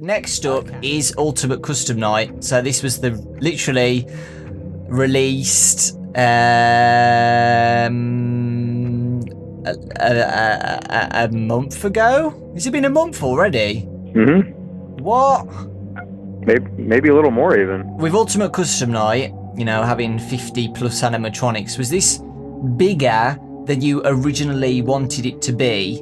next up is Ultimate Custom Night. So this was the literally released a month ago. Has it been a month already? Mm-hmm. What? Maybe a little more even. With Ultimate Custom Night, you know, having 50 plus animatronics, was this bigger than you originally wanted it to be?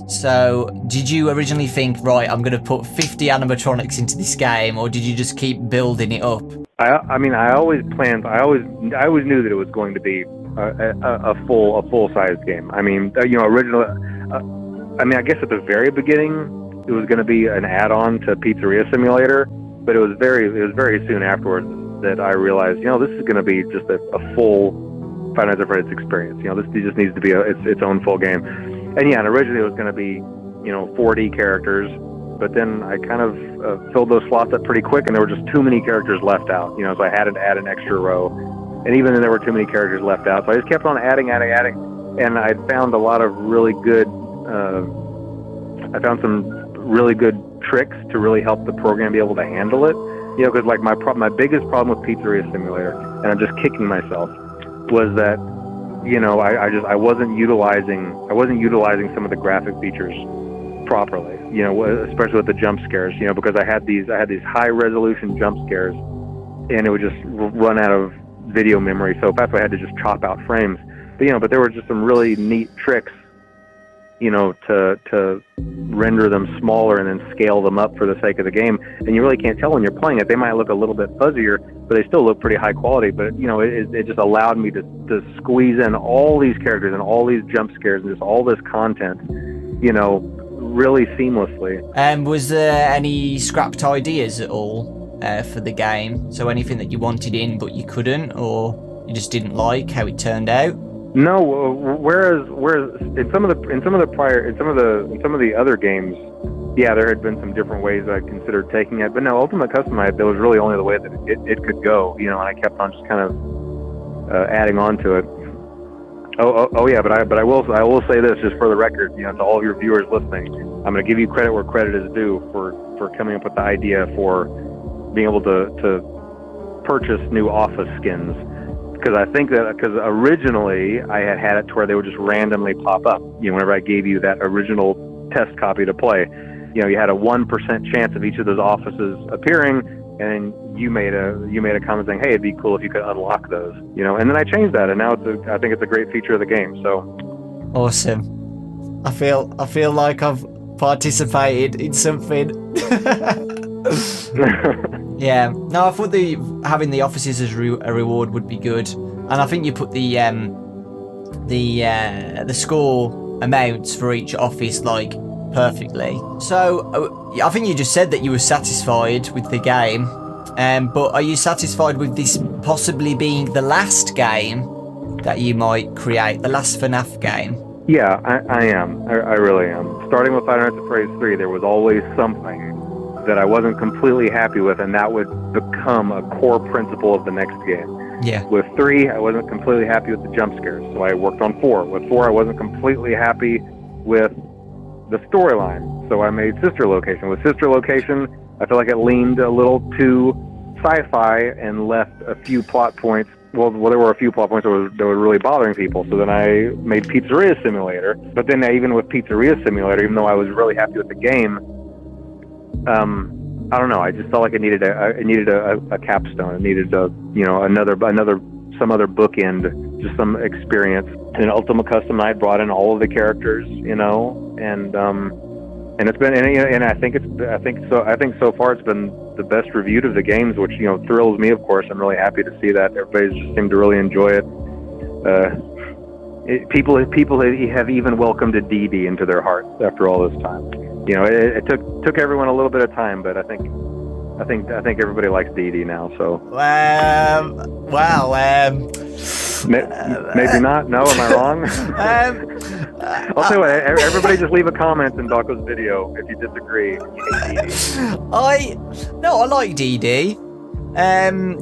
So, did you originally think, right, I'm going to put 50 animatronics into this game, or did you just keep building it up? I mean, I always knew that it was going to be a full-sized game. I mean, you know, originally, I guess at the very beginning, it was going to be an add-on to Pizzeria Simulator, but it was very soon afterwards that I realized, you know, this is going to be just a full Five Nights at Freddy's experience. You know, this just needs to be its own full game. And yeah, and originally it was going to be, you know, 4D characters, but then I kind of filled those slots up pretty quick, and there were just too many characters left out. You know, so I had to add an extra row, and even then there were too many characters left out. So I just kept on adding, and I found a lot of really good. I found some really good tricks to really help the program be able to handle it. You know, because like my biggest problem with Pizzeria Simulator, and I'm just kicking myself, was that, you know, I wasn't utilizing some of the graphic features properly. You know, especially with the jump scares. You know, because I had these high resolution jump scares, and it would just run out of video memory. So that's why I had to just chop out frames. But you know, there were just some really neat tricks, you know, to render them smaller and then scale them up for the sake of the game. And you really can't tell when you're playing it. They might look a little bit fuzzier, but they still look pretty high quality. But, you know, it just allowed me to squeeze in all these characters and all these jump scares and just all this content, you know, really seamlessly. Was there any scrapped ideas at all for the game? So anything that you wanted in but you couldn't, or you just didn't like how it turned out? No, whereas in some of the other games, yeah, there had been some different ways I considered taking it, but no, Ultimate Custom Night, that was really only the way that it could go, you know, and I kept on just kind of adding on to it. Oh yeah, but I will say this just for the record, you know, to all of your viewers listening, I'm going to give you credit where credit is due for coming up with the idea for being able to purchase new office skins. Because originally I had it to where they would just randomly pop up. You know, whenever I gave you that original test copy to play, you know, you had a 1% chance of each of those offices appearing, and you made a comment saying, "Hey, it'd be cool if you could unlock those." You know, and then I changed that, and now I think it's a great feature of the game. So awesome! I feel like I've participated in something. Yeah, no, I thought having the offices as a reward would be good, and I think you put the score amounts for each office like perfectly. So I think you just said that you were satisfied with the game, but are you satisfied with this possibly being the last game that you might create, the last FNAF game? Yeah, I am. I really am. Starting with Five Nights at Freddy's 3, there was always something that I wasn't completely happy with, and that would become a core principle of the next game. Yeah. With 3, I wasn't completely happy with the jump scares, so I worked on 4. With 4, I wasn't completely happy with the storyline, so I made Sister Location. With Sister Location, I feel like it leaned a little too sci-fi and left a few plot points. Well, there were a few plot points that were really bothering people, so then I made Pizzeria Simulator. But then even with Pizzeria Simulator, even though I was really happy with the game, I don't know. I just felt like it needed a capstone. It needed some other bookend, just some experience. And Ultimate Custom Night brought in all of the characters, you know, and it's been, and I think so far it's been the best reviewed of the games, which, you know, thrills me. Of course, I'm really happy to see that everybody's just seemed to really enjoy it. People have even welcomed a Di-Di into their hearts after all this time. You know, it took everyone a little bit of time, but I think everybody likes Di-Di now. So, maybe not. No, am I wrong? I'll tell you what. Everybody, just leave a comment in Dako's video if you disagree. I like Di-Di.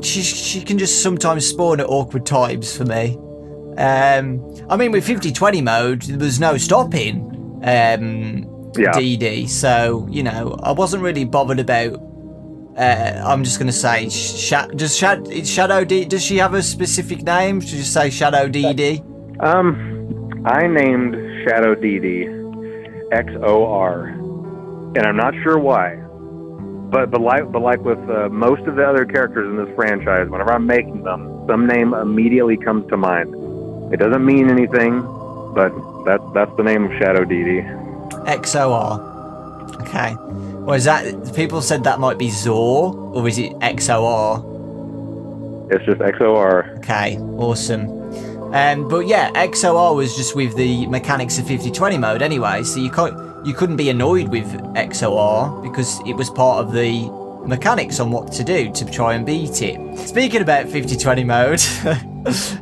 She can just sometimes spawn at awkward times for me. I mean, with 50-20 mode, there was no stopping Yeah. Di-Di, so, you know, I wasn't really bothered about, I'm just going to say, it's Shadow Di-Di. Does she have a specific name? Should you say Shadow Di-Di? I named Shadow Di-Di XOR, and I'm not sure why. But like with most of the other characters in this franchise, whenever I'm making them, some name immediately comes to mind. It doesn't mean anything, but that's the name of Shadow Di-Di. XOR. Okay. Well, is that, people said that might be Zor, or is it XOR? It's just XOR. Okay, awesome. But yeah, XOR was just with the mechanics of 50-20 mode anyway, so you couldn't be annoyed with XOR because it was part of the mechanics on what to do to try and beat it. Speaking about 50-20 mode,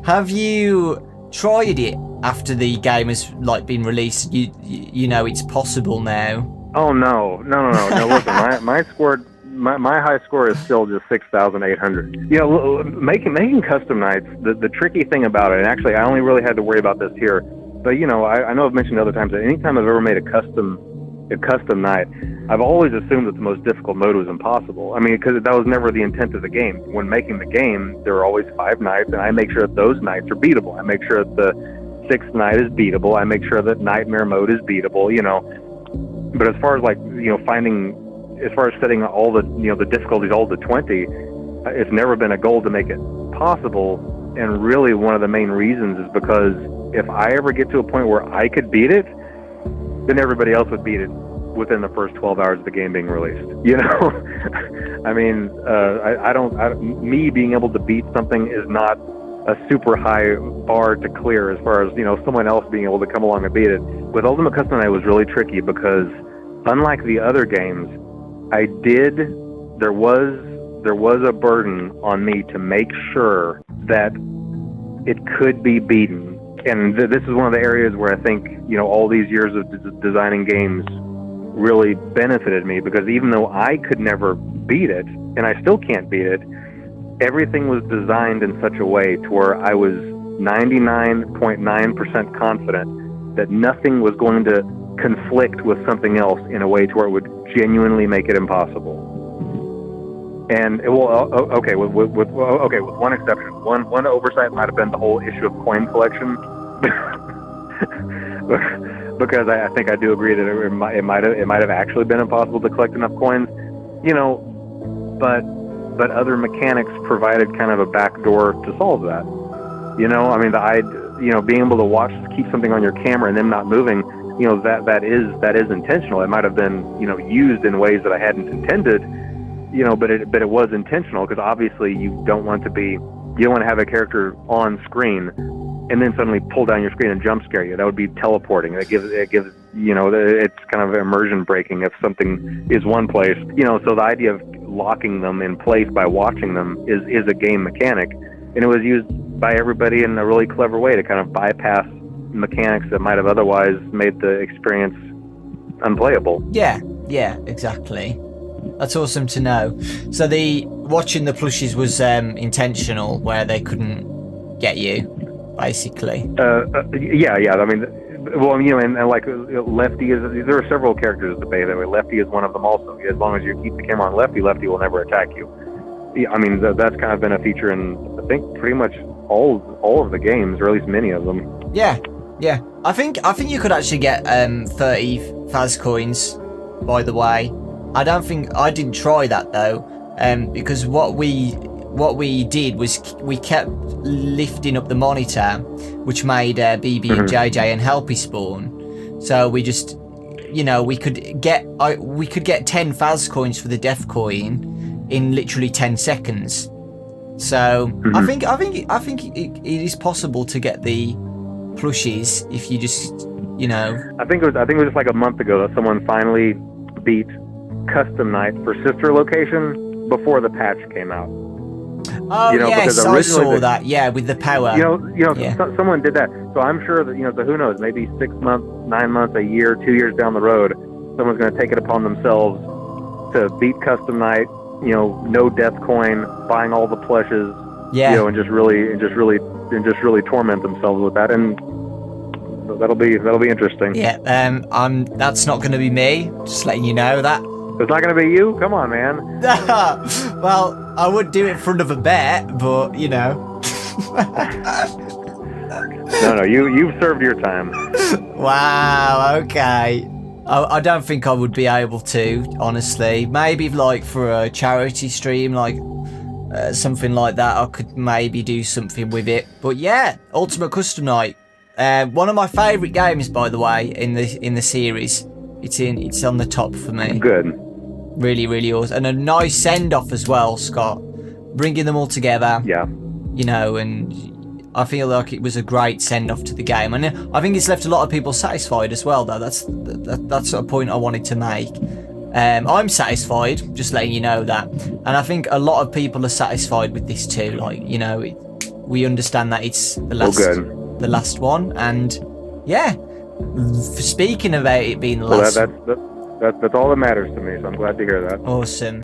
have you tried it after the game has like been released? You know it's possible now. Oh no! Listen, my score. My high score is still just 6,800. You know, making custom nights, the tricky thing about it, and actually I only really had to worry about this here, but you know, I know I've mentioned other times that anytime I've ever made a custom night, I've always assumed that the most difficult mode was impossible. I mean, because that was never the intent of the game. When making the game, there are always 5 nights, and I make sure that those nights are beatable. I make sure that the 6th night is beatable. I make sure that nightmare mode is beatable, you know. But as far as like, you know, as far as setting all the, you know, the difficulties all to 20, it's never been a goal to make it possible. And really one of the main reasons is because if I ever get to a point where I could beat it, then everybody else would beat it within the first 12 hours of the game being released. You know, I mean, me being able to beat something is not a super high bar to clear as far as, you know, someone else being able to come along and beat it. With Ultimate Custom Night, it was really tricky because unlike the other games, there was a burden on me to make sure that it could be beaten. And this is one of the areas where I think, you know, all these years of designing games really benefited me, because even though I could never beat it, and I still can't beat it, everything was designed in such a way to where I was 99.9% confident that nothing was going to conflict with something else in a way to where it would genuinely make it impossible. And with one exception, one oversight might have been the whole issue of coin collection, because I think I do agree that it might have actually been impossible to collect enough coins, you know, but other mechanics provided kind of a backdoor to solve that. You know, I mean, being able to keep something on your camera and them not moving, you know, that is intentional. It might have been, you know, used in ways that I hadn't intended, you know, but it was intentional, because obviously you don't want to have a character on screen and then suddenly pull down your screen and jump scare you. That would be teleporting. It gives you know, it's kind of immersion breaking if something is one place, you know. So the idea of locking them in place by watching them is a game mechanic, and it was used by everybody in a really clever way to kind of bypass mechanics that might have otherwise made the experience unplayable. Yeah, exactly. That's awesome to know. So watching the plushies was intentional, where they couldn't get you, basically. Yeah. I mean, well, you know, and like Lefty there are several characters to play that way. Lefty is one of them also. As long as you keep the camera on Lefty will never attack you. I mean, that's kind of been a feature in, I think, pretty much all of the games, or at least many of them. Yeah. I think you could actually get 30 Faz coins, by the way. I didn't try that though, because what we did was we kept lifting up the monitor, which made BB and JJ and Helpy spawn. So we just, you know, we could get 10 Faz coins for the Death coin in literally 10 seconds. So I think it is possible to get the plushies if you just, you know. I think it was just like a month ago that someone finally beat Custom Night for Sister Location before the patch came out. Oh, you know, yes, I saw that. Yeah, with the power. You know, yeah. Someone did that. So I'm sure that, you know, so who knows? Maybe 6 months, 9 months, a year, 2 years down the road, someone's going to take it upon themselves to beat Custom Night. You know, no Death coin, buying all the plushes. Yeah. You know, and just really torment themselves with that. And So that'll be interesting. Yeah, that's not going to be me. Just letting you know that. It's not going to be you? Come on, man. Well, I would do it in front of a bet, but you know. No, you've served your time. Wow. Okay. I don't think I would be able to, honestly. Maybe like for a charity stream, like something like that, I could maybe do something with it. But yeah, Ultimate Custom Night. One of my favourite games, by the way, in the series. It's on the top for me. Good. Really, really awesome. And a nice send-off as well, Scott. Bringing them all together. Yeah. You know, and I feel like it was a great send-off to the game. And I think it's left a lot of people satisfied as well, though. That's a point I wanted to make. I'm satisfied, just letting you know that. And I think a lot of people are satisfied with this too. Like, you know, we understand that it's the last one. And, yeah, speaking about it being the last... Well, that's all that matters to me, so I'm glad to hear that. Awesome.